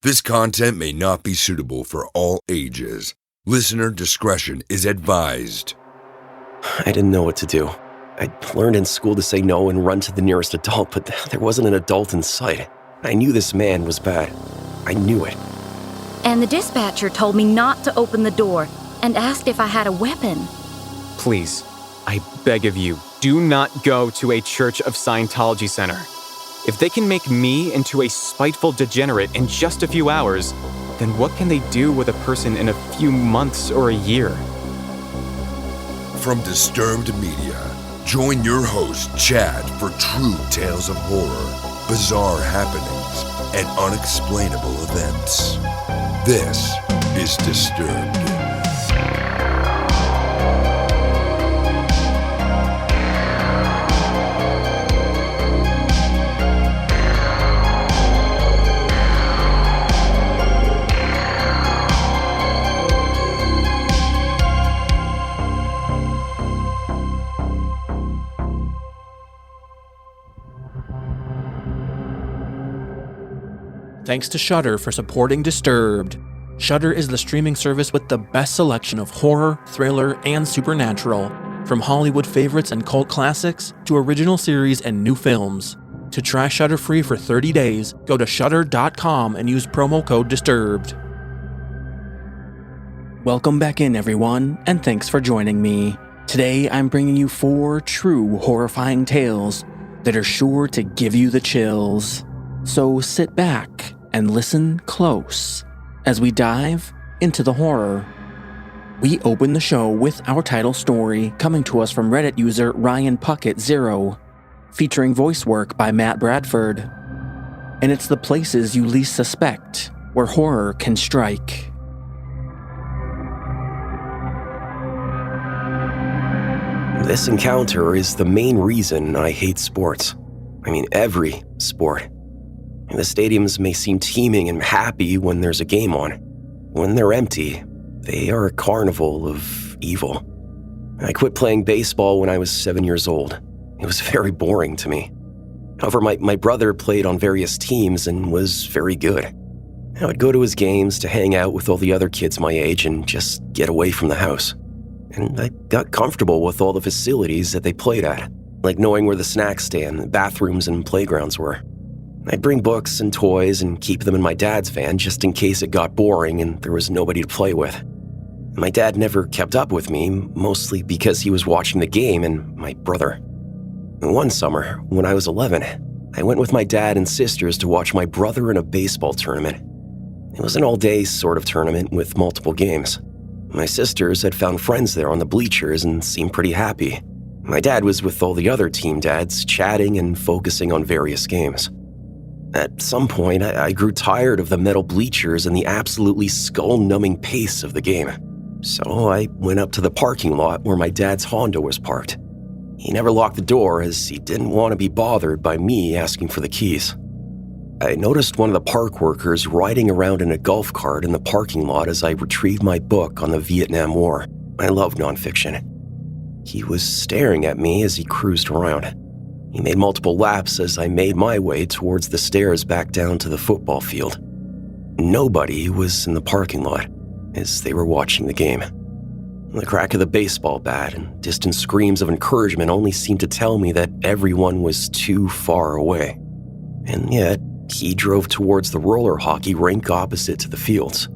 This content may not be suitable for all ages. Listener discretion is advised. I didn't know what to do. I learned in school to say no and run to the nearest adult, but there wasn't an adult in sight. I knew this man was bad. I knew it. And the dispatcher told me not to open the door and asked if I had a weapon. Please, I beg of you, do not go to a Church of Scientology center. If they can make me into a spiteful degenerate in just a few hours, then what can they do with a person in a few months or a year? From Disturbed Media, join your host, Chad, for true tales of horror, bizarre happenings, and unexplainable events. This is Disturbed. Thanks to Shudder for supporting Disturbed. Shudder is the streaming service with the best selection of horror, thriller, and supernatural, from Hollywood favorites and cult classics to original series and new films. To try Shudder free for 30 days, go to shudder.com and use promo code DISTURBED. Welcome back in, everyone, and thanks for joining me. Today I'm bringing you 4 true horrifying tales that are sure to give you the chills. So sit back and listen close as we dive into the horror. We open the show with our title story coming to us from Reddit user Ryan Puckett0, featuring voice work by Matt Bradford. And it's the places you least suspect where horror can strike. This encounter is the main reason I hate sports. I mean, every sport. The stadiums may seem teeming and happy when there's a game on. When they're empty, they are a carnival of evil. I quit playing baseball when I was 7 years old. It was very boring to me. However, my brother played on various teams and was very good. I would go to his games to hang out with all the other kids my age and just get away from the house. And I got comfortable with all the facilities that they played at, like knowing where the snack stand, the bathrooms, and playgrounds were. I'd bring books and toys and keep them in my dad's van just in case it got boring and there was nobody to play with. My dad never kept up with me, mostly because he was watching the game and my brother. One summer, when I was 11, I went with my dad and sisters to watch my brother in a baseball tournament. It was an all-day sort of tournament with multiple games. My sisters had found friends there on the bleachers and seemed pretty happy. My dad was with all the other team dads, chatting and focusing on various games. At some point, I grew tired of the metal bleachers and the absolutely skull-numbing pace of the game. So I went up to the parking lot where my dad's Honda was parked. He never locked the door as he didn't want to be bothered by me asking for the keys. I noticed one of the park workers riding around in a golf cart in the parking lot as I retrieved my book on the Vietnam War. I love nonfiction. He was staring at me as he cruised around. He made multiple laps as I made my way towards the stairs back down to the football field. Nobody was in the parking lot as they were watching the game. The crack of the baseball bat and distant screams of encouragement only seemed to tell me that everyone was too far away. And yet, he drove towards the roller hockey rink opposite to the fields.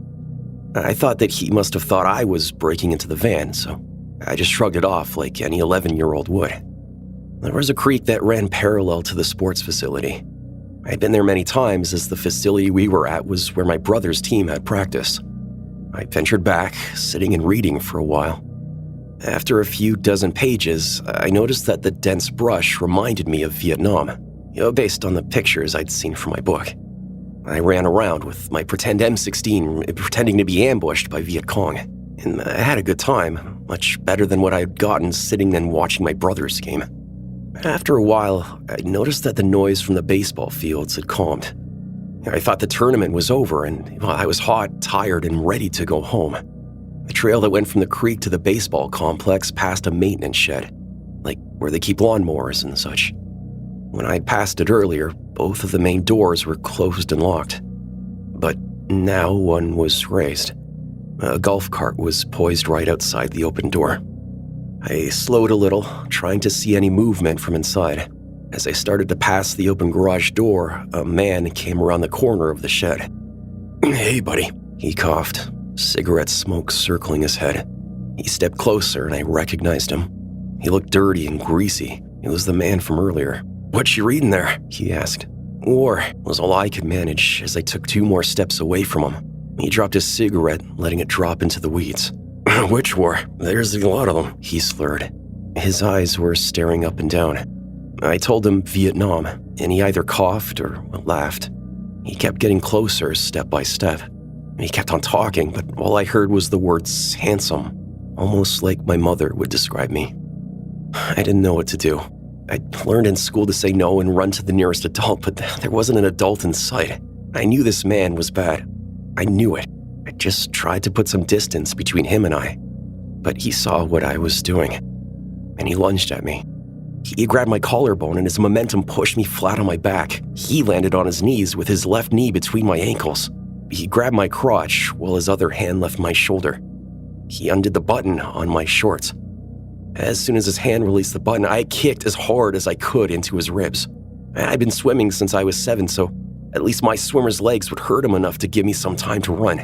I thought that he must have thought I was breaking into the van, so I just shrugged it off like any 11-year-old would. There was a creek that ran parallel to the sports facility. I'd been there many times as the facility we were at was where my brother's team had practice. I ventured back, sitting and reading for a while. After a few dozen pages, I noticed that the dense brush reminded me of Vietnam, based on the pictures I'd seen from my book. I ran around with my pretend M16, pretending to be ambushed by Viet Cong, and I had a good time, much better than what I'd gotten sitting and watching my brother's game. After a while, I noticed that the noise from the baseball fields had calmed. I thought the tournament was over, and I was hot, tired, and ready to go home. The trail that went from the creek to the baseball complex passed a maintenance shed, like where they keep lawnmowers and such. When I'd passed it earlier, both of the main doors were closed and locked. But Now one was raised. A golf cart was poised right outside the open door. I slowed a little, trying to see any movement from inside. As I started to pass the open garage door, a man came around the corner of the shed. "Hey, buddy," he coughed, cigarette smoke circling his head. He stepped closer and I recognized him. He looked dirty and greasy. It was the man from earlier. "What you reading there?" he asked. "War," was all I could manage as I took 2 more steps away from him. He dropped his cigarette, letting it drop into the weeds. "Which war? There's a lot of them," he slurred. His eyes were staring up and down. I told him Vietnam, and he either coughed or laughed. He kept getting closer step by step. He kept on talking, but all I heard was the words handsome, almost like my mother would describe me. I didn't know what to do. I learned in school to say no and run to the nearest adult, but there wasn't an adult in sight. I knew this man was bad. I knew it. I just tried to put some distance between him and I. But he saw what I was doing, and he lunged at me. He grabbed my collarbone, and his momentum pushed me flat on my back. He landed on his knees with his left knee between my ankles. He grabbed my crotch while his other hand left my shoulder. He undid the button on my shorts. As soon as his hand released the button, I kicked as hard as I could into his ribs. I'd been swimming since I was 7, so at least my swimmer's legs would hurt him enough to give me some time to run.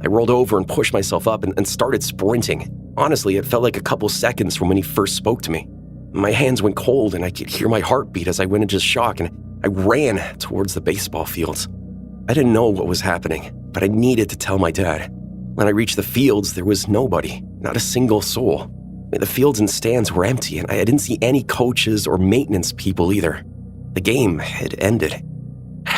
I rolled over and pushed myself up and started sprinting. Honestly, it felt like a couple seconds from when he first spoke to me. My hands went cold and I could hear my heartbeat as I went into shock, and I ran towards the baseball fields. I didn't know what was happening, but I needed to tell my dad. When I reached the fields, there was nobody, not a single soul. The fields and stands were empty, and I didn't see any coaches or maintenance people either. The game had ended.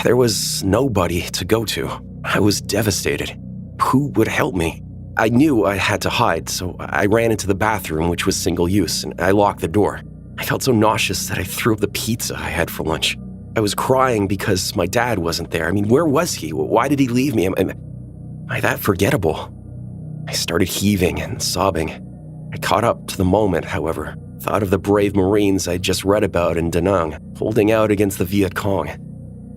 There was nobody to go to. I was devastated. Who would help me? I knew I had to hide, so I ran into the bathroom, which was single use, and I locked the door. I felt so nauseous that I threw up the pizza I had for lunch. I was crying because my dad wasn't there. I mean, where was he? Why did he leave me? Am I that forgettable? I started heaving and sobbing. I caught up to the moment, however, thought of the brave Marines I'd just read about in Da Nang, holding out against the Viet Cong.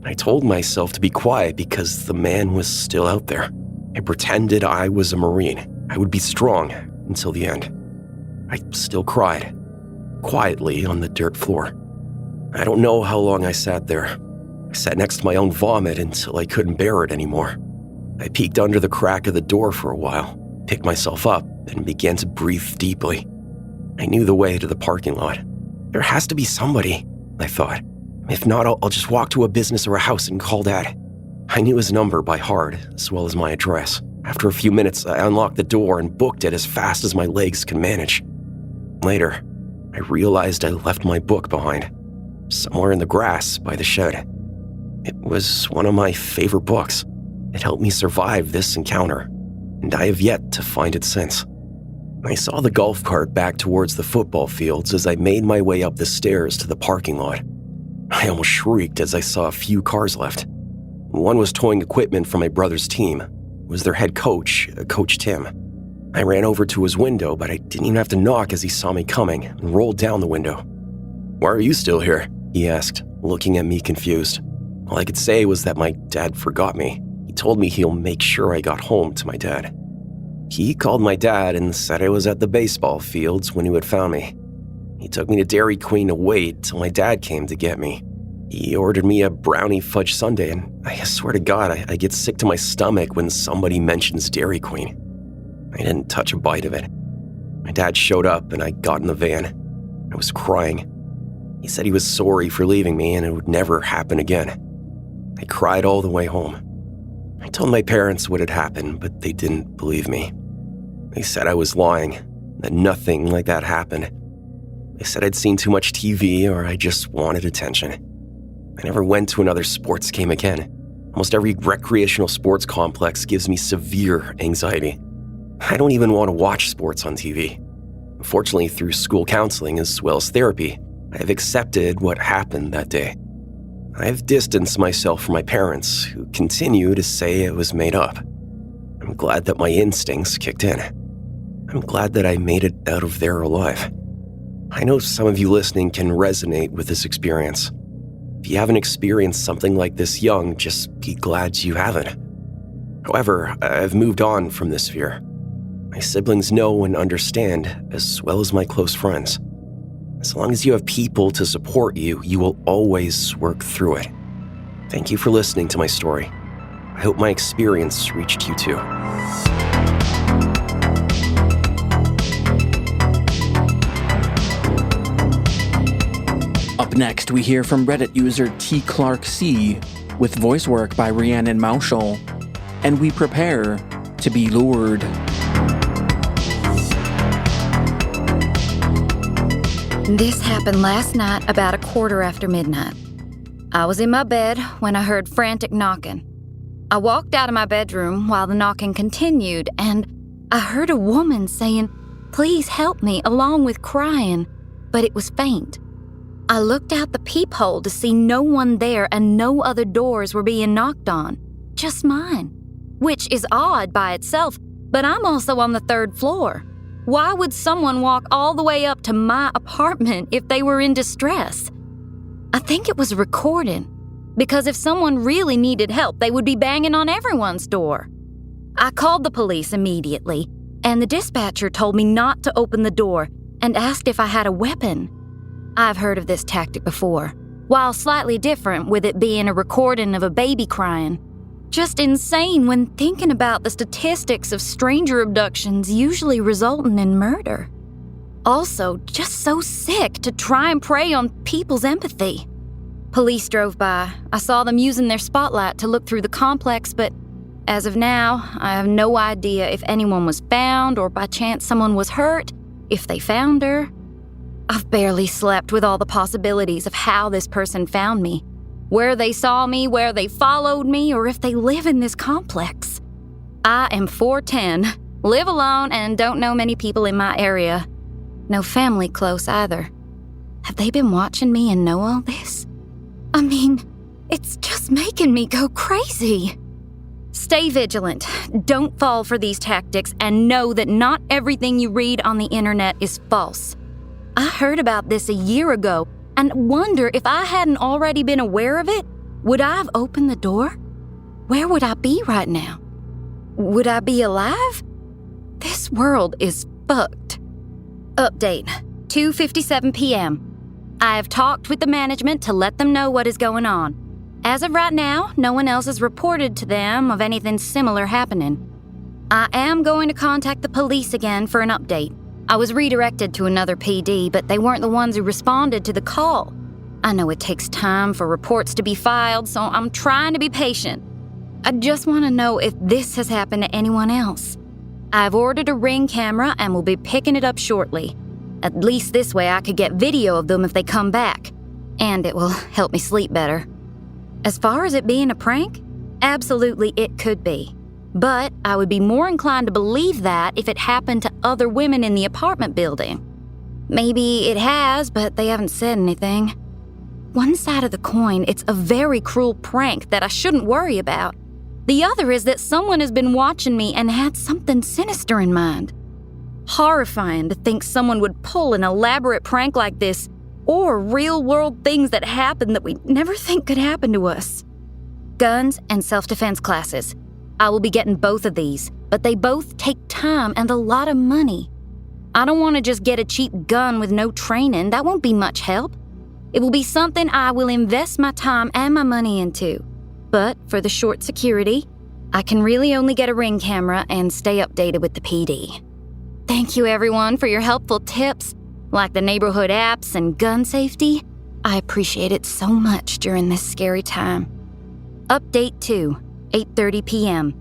I told myself to be quiet because the man was still out there. I pretended I was a Marine. I would be strong until the end. I still cried, quietly on the dirt floor. I don't know how long I sat there. I sat next to my own vomit until I couldn't bear it anymore. I peeked under the crack of the door for a while, picked myself up, and began to breathe deeply. I knew the way to the parking lot. There has to be somebody, I thought. If not, I'll just walk to a business or a house and call Dad. I knew his number by heart, as well as my address. After a few minutes, I unlocked the door and booked it as fast as my legs could manage. Later, I realized I left my book behind, somewhere in the grass by the shed. It was one of my favorite books. It helped me survive this encounter, and I have yet to find it since. I saw the golf cart back towards the football fields as I made my way up the stairs to the parking lot. I almost shrieked as I saw a few cars left. One was towing equipment from my brother's team. It was their head coach, Coach Tim. I ran over to his window, but I didn't even have to knock as he saw me coming and rolled down the window. "Why are you still here?" he asked, looking at me confused. All I could say was that my dad forgot me. He told me he'll make sure I got home to my dad. He called my dad and said I was at the baseball fields when he had found me. He took me to Dairy Queen to wait till my dad came to get me. He ordered me a brownie fudge sundae, and I swear to God, I get sick to my stomach when somebody mentions Dairy Queen. I didn't touch a bite of it. My dad showed up and I got in the van. I was crying. He said he was sorry for leaving me and it would never happen again. I cried all the way home. I told my parents what had happened, but they didn't believe me. They said I was lying, that nothing like that happened. They said I'd seen too much TV or I just wanted attention. I never went to another sports game again. Almost every recreational sports complex gives me severe anxiety. I don't even want to watch sports on TV. Fortunately, through school counseling as well as therapy, I have accepted what happened that day. I have distanced myself from my parents, who continue to say it was made up. I'm glad that my instincts kicked in. I'm glad that I made it out of there alive. I know some of you listening can resonate with this experience. If you haven't experienced something like this young, just be glad you haven't. However, I've moved on from this fear. My siblings know and understand, as well as my close friends. As long as you have people to support you, you will always work through it. Thank you for listening to my story. I hope my experience reached you too. Up next, we hear from Reddit user T. Clark C. with voice work by Rhiannon Moushall, and we prepare to be lured. This happened last night about 1:15 midnight. I was in my bed when I heard frantic knocking. I walked out of my bedroom while the knocking continued, and I heard a woman saying, "Please help me," along with crying, but it was faint. I looked out the peephole to see no one there and no other doors were being knocked on, just mine, which is odd by itself, but I'm also on the 3rd floor. Why would someone walk all the way up to my apartment if they were in distress? I think it was a recording, because if someone really needed help, they would be banging on everyone's door. I called the police immediately, and the dispatcher told me not to open the door and asked if I had a weapon. I've heard of this tactic before, while slightly different with it being a recording of a baby crying. Just insane when thinking about the statistics of stranger abductions usually resulting in murder. Also, just so sick to try and prey on people's empathy. Police drove by. I saw them using their spotlight to look through the complex, but as of now, I have no idea if anyone was found or by chance someone was hurt, if they found her. I've barely slept with all the possibilities of how this person found me, where they saw me, where they followed me, or if they live in this complex. I am 4'10", live alone, and don't know many people in my area. No family close either. Have they been watching me and know all this? I mean, it's just making me go crazy. Stay vigilant, don't fall for these tactics, and know that not everything you read on the internet is false. I heard about this a year ago, and wonder if I hadn't already been aware of it, would I have opened the door? Where would I be right now? Would I be alive? This world is fucked. Update, 2:57 p.m. I have talked with the management to let them know what is going on. As of right now, no one else has reported to them of anything similar happening. I am going to contact the police again for an update. I was redirected to another PD, but they weren't the ones who responded to the call. I know it takes time for reports to be filed, so I'm trying to be patient. I just want to know if this has happened to anyone else. I've ordered a Ring camera and will be picking it up shortly. At least this way I could get video of them if they come back, and it will help me sleep better. As far as it being a prank, absolutely it could be. But I would be more inclined to believe that if it happened to other women in the apartment building. Maybe it has, but they haven't said anything. One side of the coin, it's a very cruel prank that I shouldn't worry about. The other is that someone has been watching me and had something sinister in mind. Horrifying to think someone would pull an elaborate prank like this, or real-world things that happen that we never think could happen to us. Guns and self-defense classes. I will be getting both of these, but they both take time and a lot of money. I don't want to just get a cheap gun with no training. That won't be much help. It will be something I will invest my time and my money into. But for the short security, I can really only get a Ring camera and stay updated with the PD. Thank you everyone for your helpful tips, like the neighborhood apps and gun safety. I appreciate it so much during this scary time. Update 2. 8:30 p.m.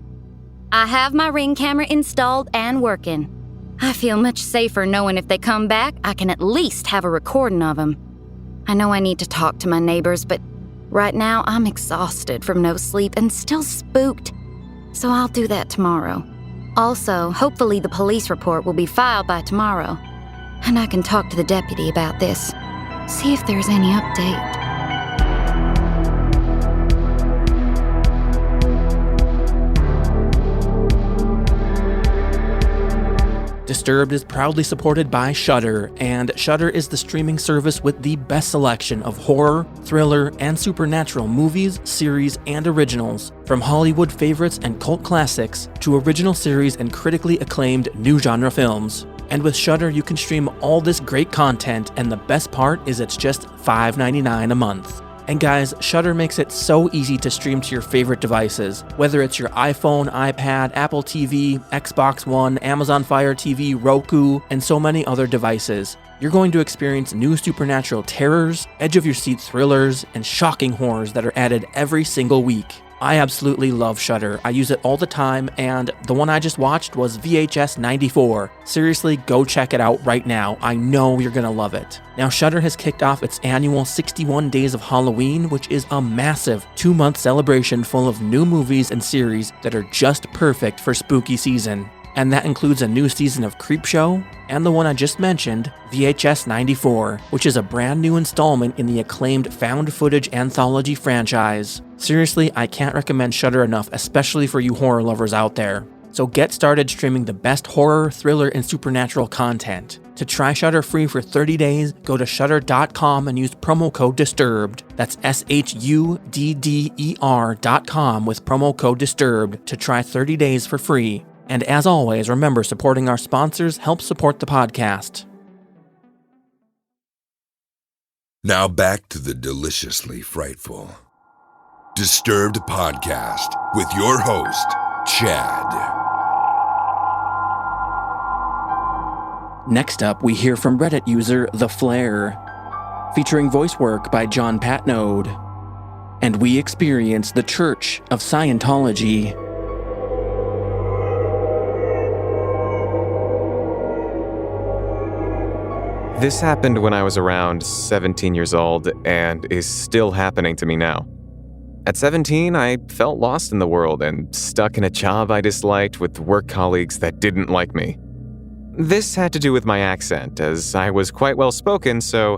I have my Ring camera installed and working. I feel much safer knowing if they come back, I can at least have a recording of them. I know I need to talk to my neighbors, but right now I'm exhausted from no sleep and still spooked, so I'll do that tomorrow. Also, hopefully the police report will be filed by tomorrow, and I can talk to the deputy about this, see if there's any update. Disturbed is proudly supported by Shudder, and Shudder is the streaming service with the best selection of horror, thriller, and supernatural movies, series, and originals. From Hollywood favorites and cult classics to original series and critically acclaimed new genre films. And with Shudder, you can stream all this great content, and the best part is it's just $5.99 a month. And guys, Shudder makes it so easy to stream to your favorite devices, whether it's your iPhone, iPad, Apple TV, Xbox One, Amazon Fire TV, Roku, and so many other devices. You're going to experience new supernatural terrors, edge-of-your-seat thrillers, and shocking horrors that are added every single week. I absolutely love Shudder. I use it all the time, and the one I just watched was VHS 94. Seriously, go check it out right now. I know you're gonna love it. Now, Shudder has kicked off its annual 61 Days of Halloween, which is a massive 2-month celebration full of new movies and series that are just perfect for spooky season. And that includes a new season of Creepshow, and the one I just mentioned, VHS 94, which is a brand new installment in the acclaimed found footage anthology franchise. Seriously, I can't recommend Shudder enough, especially for you horror lovers out there. So get started streaming the best horror, thriller, and supernatural content. To try Shudder free for 30 days, go to shudder.com and use promo code DISTURBED. That's SHUDDER.com with promo code DISTURBED to try 30 days for free. And as always, remember, supporting our sponsors helps support the podcast. Now back to the deliciously frightful Disturbed Podcast with your host, Chad. Next up, we hear from Reddit user The Flare, featuring voice work by John Patneaude. And we experience the Church of Scientology. This happened when I was around 17 years old and is still happening to me now. At 17, I felt lost in the world and stuck in a job I disliked with work colleagues that didn't like me. This had to do with my accent, as I was quite well spoken, so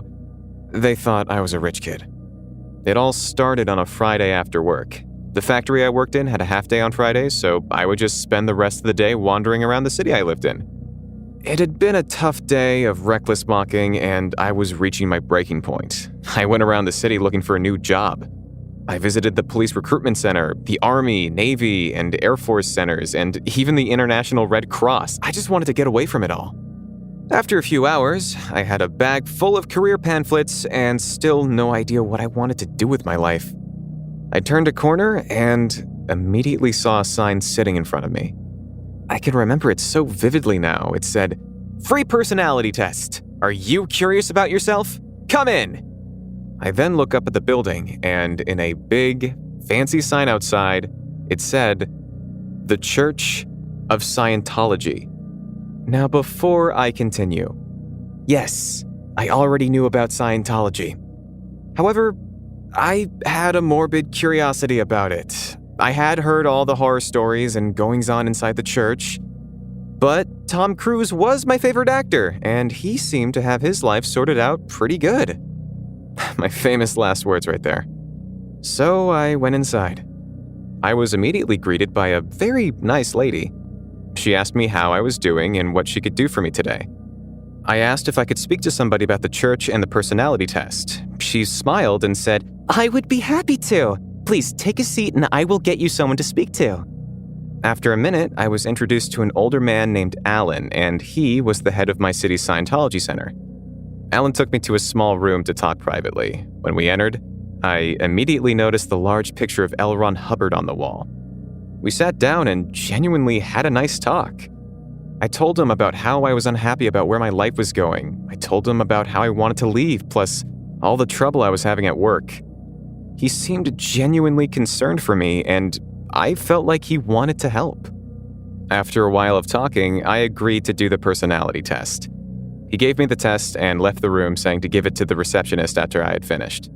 they thought I was a rich kid. It all started on a Friday after work. The factory I worked in had a half day on Fridays, so I would just spend the rest of the day wandering around the city I lived in. It had been a tough day of reckless mocking, and I was reaching my breaking point. I went around the city looking for a new job. I visited the police recruitment center, the Army, Navy, and Air Force centers, and even the International Red Cross. I just wanted to get away from it all. After a few hours, I had a bag full of career pamphlets and still no idea what I wanted to do with my life. I turned a corner and immediately saw a sign sitting in front of me. I can remember it so vividly now. It said, "Free personality test. Are you curious about yourself? Come in." I then look up at the building, and in a big, fancy sign outside, it said, "The Church of Scientology." Now, before I continue, yes, I already knew about Scientology. However, I had a morbid curiosity about it. I had heard all the horror stories and goings-on inside the church, but Tom Cruise was my favorite actor, and he seemed to have his life sorted out pretty good. My famous last words right there. So I went inside. I was immediately greeted by a very nice lady. She asked me how I was doing and what she could do for me today. I asked if I could speak to somebody about the church and the personality test. She smiled and said, "I would be happy to. Please take a seat and I will get you someone to speak to." After a minute, I was introduced to an older man named Alan, and he was the head of my city's Scientology center. Alan took me to a small room to talk privately. When we entered, I immediately noticed the large picture of L. Ron Hubbard on the wall. We sat down and genuinely had a nice talk. I told him about how I was unhappy about where my life was going. I told him about how I wanted to leave, plus all the trouble I was having at work. He seemed genuinely concerned for me, and I felt like he wanted to help. After a while of talking, I agreed to do the personality test. He gave me the test and left the room, saying to give it to the receptionist after I had finished.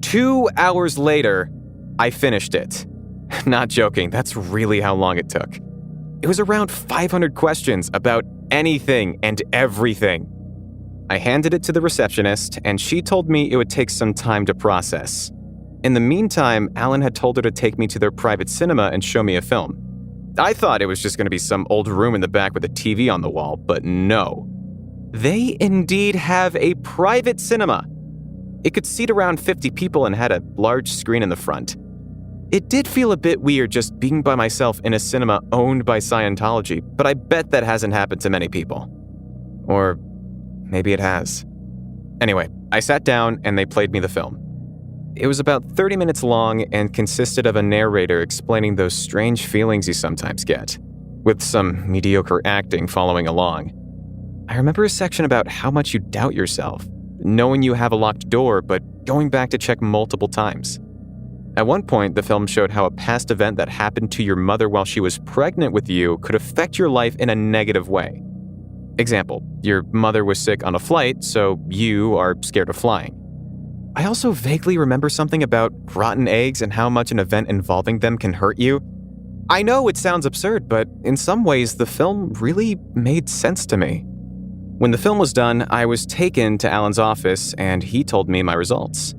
2 hours later, I finished it. Not joking, that's really how long it took. It was around 500 questions about anything and everything. I handed it to the receptionist, and she told me it would take some time to process. In the meantime, Alan had told her to take me to their private cinema and show me a film. I thought it was just going to be some old room in the back with a TV on the wall, but no. They indeed have a private cinema. It could seat around 50 people and had a large screen in the front. It did feel a bit weird just being by myself in a cinema owned by Scientology, but I bet that hasn't happened to many people. Or maybe it has. Anyway, I sat down and they played me the film. It was about 30 minutes long and consisted of a narrator explaining those strange feelings you sometimes get, with some mediocre acting following along. I remember a section about how much you doubt yourself, knowing you have a locked door, but going back to check multiple times. At one point, the film showed how a past event that happened to your mother while she was pregnant with you could affect your life in a negative way. Example, your mother was sick on a flight, so you are scared of flying. I also vaguely remember something about rotten eggs and how much an event involving them can hurt you. I know it sounds absurd, but in some ways, the film really made sense to me. When the film was done, I was taken to Alan's office and he told me my results.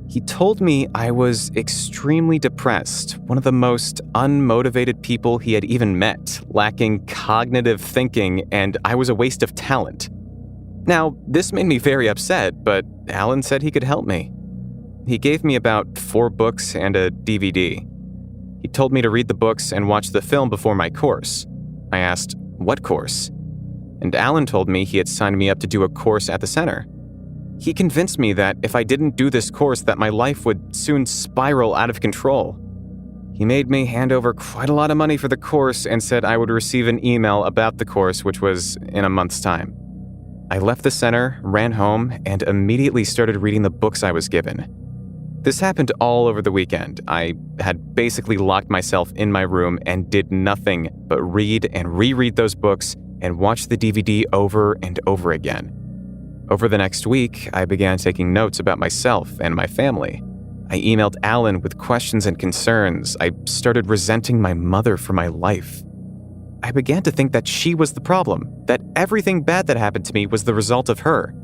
He told me I was extremely depressed, one of the most unmotivated people he had even met, lacking cognitive thinking, and I was a waste of talent. Now, this made me very upset, but Alan said he could help me. He gave me about 4 books and a DVD. He told me to read the books and watch the film before my course. I asked, what course? And Alan told me he had signed me up to do a course at the center. He convinced me that if I didn't do this course, that my life would soon spiral out of control. He made me hand over quite a lot of money for the course and said I would receive an email about the course, which was in a month's time. I left the center, ran home, and immediately started reading the books I was given. This happened all over the weekend. I had basically locked myself in my room and did nothing but read and reread those books and watch the DVD over and over again. Over the next week, I began taking notes about myself and my family. I emailed Alan with questions and concerns. I started resenting my mother for my life. I began to think that she was the problem, that everything bad that happened to me was the result of her.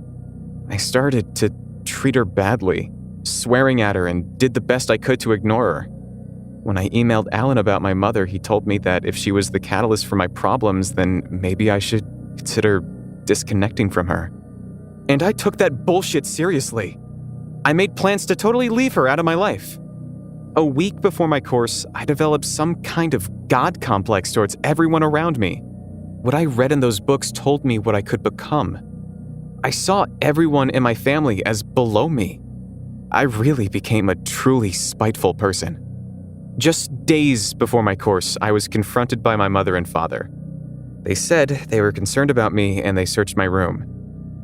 I started to treat her badly, swearing at her, and did the best I could to ignore her. When I emailed Alan about my mother, he told me that if she was the catalyst for my problems, then maybe I should consider disconnecting from her. And I took that bullshit seriously. I made plans to totally leave her out of my life. A week before my course, I developed some kind of God complex towards everyone around me. What I read in those books told me what I could become. I saw everyone in my family as below me. I really became a truly spiteful person. Just days before my course, I was confronted by my mother and father. They said they were concerned about me and they searched my room.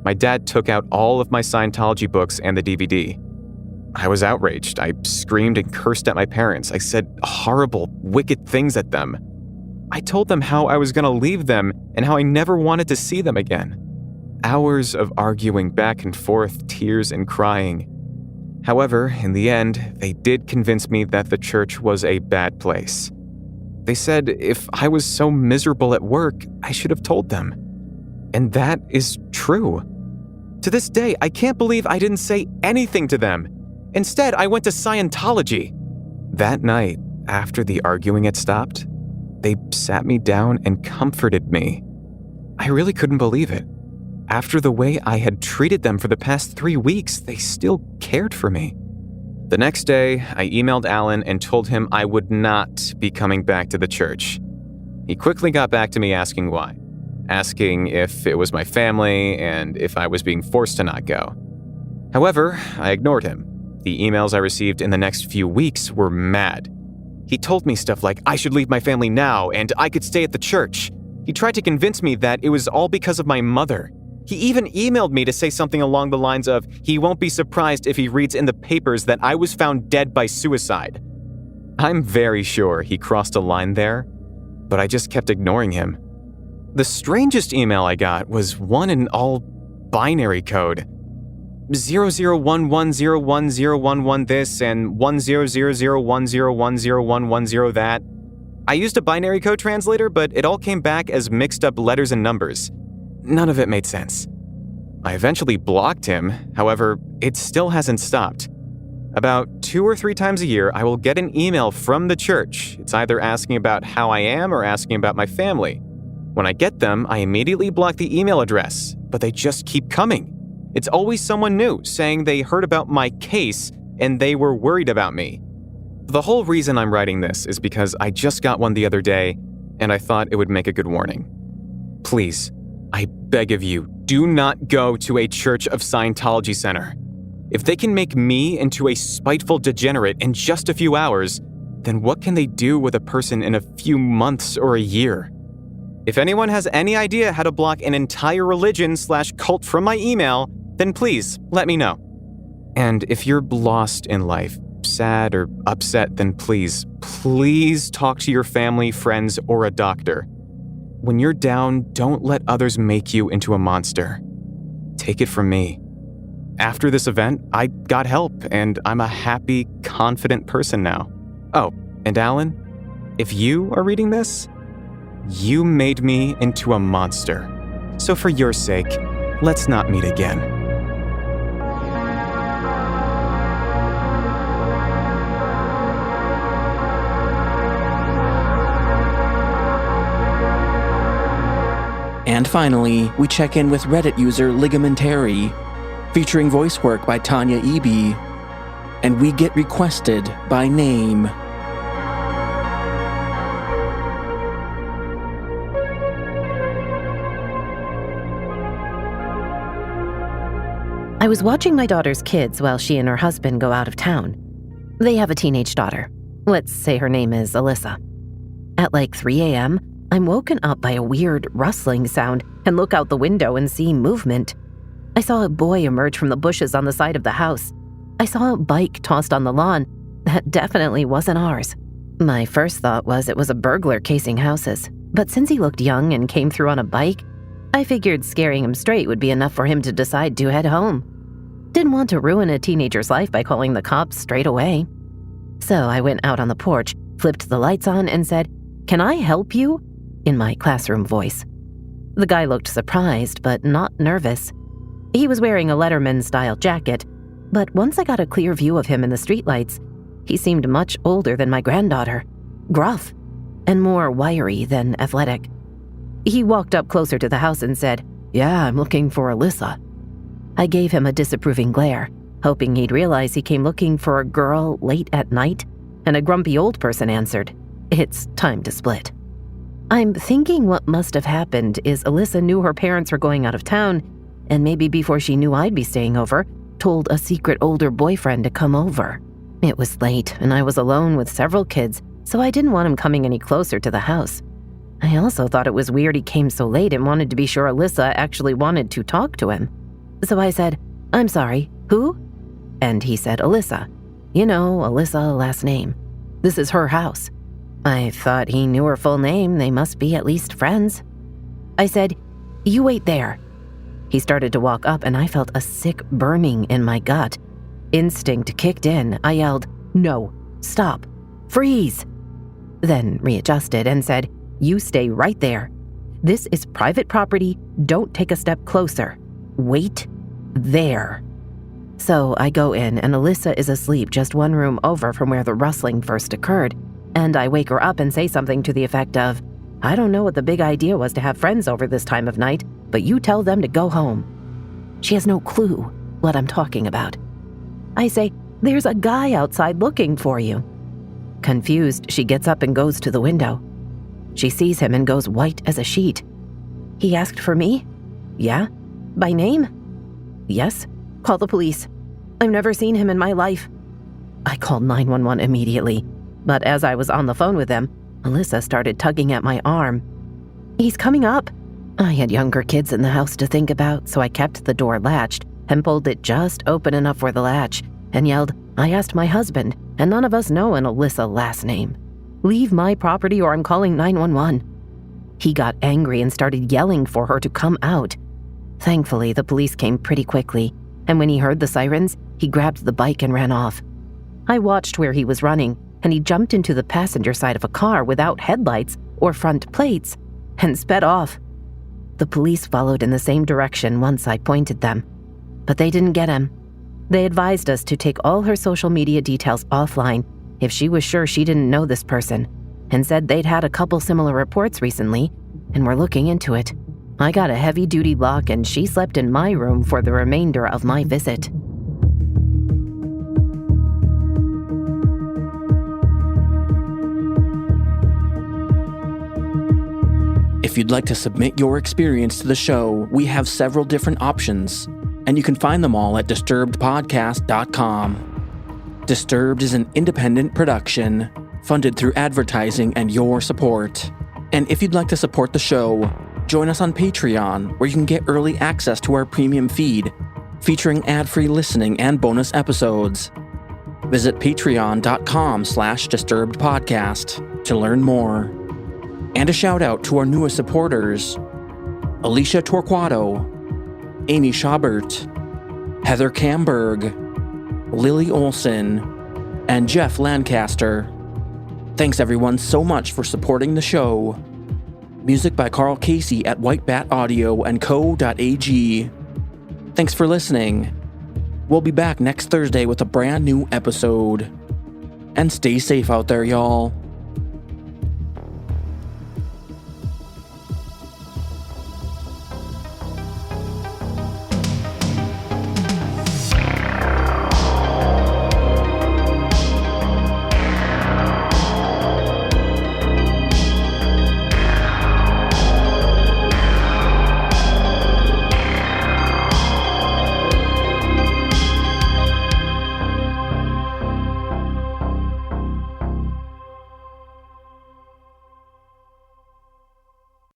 My dad took out all of my Scientology books and the DVD. I was outraged. I screamed and cursed at my parents. I said horrible, wicked things at them. I told them how I was going to leave them and how I never wanted to see them again. Hours of arguing back and forth, tears and crying. However, in the end, they did convince me that the church was a bad place. They said if I was so miserable at work, I should have told them. And that is true. To this day, I can't believe I didn't say anything to them. Instead, I went to Scientology. That night, after the arguing had stopped, they sat me down and comforted me. I really couldn't believe it. After the way I had treated them for the past 3 weeks, they still cared for me. The next day, I emailed Alan and told him I would not be coming back to the church. He quickly got back to me asking why. Asking if it was my family and if I was being forced to not go. However, I ignored him. The emails I received in the next few weeks were mad. He told me stuff like I should leave my family now and I could stay at the church. He tried to convince me that it was all because of my mother. He even emailed me to say something along the lines of, he won't be surprised if he reads in the papers that I was found dead by suicide. I'm very sure he crossed a line there, but I just kept ignoring him. The strangest email I got was one in all binary code. 0011011011 this and 1000101010 that. I used a binary code translator, but it all came back as mixed up letters and numbers. None of it made sense. I eventually blocked him, however, it still hasn't stopped. About 2 or 3 times a year, I will get an email from the church. It's either asking about how I am or asking about my family. When I get them, I immediately block the email address, but they just keep coming. It's always someone new saying they heard about my case and they were worried about me. The whole reason I'm writing this is because I just got one the other day and I thought it would make a good warning. Please, I beg of you, do not go to a Church of Scientology center. If they can make me into a spiteful degenerate in just a few hours, then what can they do with a person in a few months or a year? If anyone has any idea how to block an entire religion/cult from my email, then please let me know. And if you're lost in life, sad or upset, then please talk to your family, friends, or a doctor. When you're down, don't let others make you into a monster. Take it from me. After this event, I got help, and I'm a happy, confident person now. Oh, and Alan, if you are reading this, you made me into a monster. So for your sake, let's not meet again. And finally, we check in with Reddit user Ligamentary, featuring voice work by Tanya Eby, and we get requested by name. I was watching my daughter's kids while she and her husband go out of town. They have a teenage daughter. Let's say her name is Alyssa. At like 3 a.m., I'm woken up by a weird rustling sound and look out the window and see movement. I saw a boy emerge from the bushes on the side of the house. I saw a bike tossed on the lawn. That definitely wasn't ours. My first thought was it was a burglar casing houses, but since he looked young and came through on a bike, I figured scaring him straight would be enough for him to decide to head home. Didn't want to ruin a teenager's life by calling the cops straight away. So I went out on the porch, flipped the lights on, and said, "Can I help you?" in my classroom voice. The guy looked surprised, but not nervous. He was wearing a Letterman-style jacket, but once I got a clear view of him in the streetlights, he seemed much older than my granddaughter, gruff, and more wiry than athletic. He walked up closer to the house and said, "Yeah, I'm looking for Alyssa." I gave him a disapproving glare, hoping he'd realize he came looking for a girl late at night, and a grumpy old person answered, "It's time to split." I'm thinking what must have happened is Alyssa knew her parents were going out of town, and maybe before she knew I'd be staying over, told a secret older boyfriend to come over. It was late, and I was alone with several kids, so I didn't want him coming any closer to the house. I also thought it was weird he came so late and wanted to be sure Alyssa actually wanted to talk to him. So I said, "I'm sorry, who?" And he said, "Alyssa. You know, Alyssa, last name. This is her house." I thought he knew her full name. They must be at least friends. I said, "You wait there." He started to walk up, and I felt a sick burning in my gut. Instinct kicked in. I yelled, "No, stop, freeze." Then readjusted and said, "You stay right there. This is private property. Don't take a step closer. Wait there." So I go in, and Alyssa is asleep just one room over from where the rustling first occurred, and I wake her up and say something to the effect of, "I don't know what the big idea was to have friends over this time of night, but you tell them to go home." She has no clue what I'm talking about. I say, "There's a guy outside looking for you." Confused, she gets up and goes to the window. She sees him and goes white as a sheet. "He asked for me?" "Yeah." "By name?" "Yes." "Call the police. I've never seen him in my life." I called 911 immediately, but as I was on the phone with them, Alyssa started tugging at my arm. "He's coming up." I had younger kids in the house to think about, so I kept the door latched and pulled it just open enough for the latch and yelled, "I asked my husband, and none of us know an Alyssa last name. Leave my property or I'm calling 911. He got angry and started yelling for her to come out. Thankfully, the police came pretty quickly, and when he heard the sirens, he grabbed the bike and ran off. I watched where he was running, and he jumped into the passenger side of a car without headlights or front plates and sped off. The police followed in the same direction once I pointed them, but they didn't get him. They advised us to take all her social media details offline if she was sure she didn't know this person, and said they'd had a couple similar reports recently and were looking into it. I got a heavy-duty lock and she slept in my room for the remainder of my visit. If you'd like to submit your experience to the show, we have several different options, and you can find them all at disturbedpodcast.com. Disturbed is an independent production, funded through advertising and your support. And if you'd like to support the show, join us on Patreon, where you can get early access to our premium feed, featuring ad-free listening and bonus episodes. Visit patreon.com/disturbedpodcast to learn more. And a shout out to our newest supporters: Alicia Torquato, Amy Schaubert, Heather Camberg, Lily Olson, and Jeff Lancaster. Thanks everyone so much for supporting the show. Music by Carl Casey at Whitebat Audio and Co.ag. Thanks for listening. We'll be back next Thursday with a brand new episode. And stay safe out there, y'all.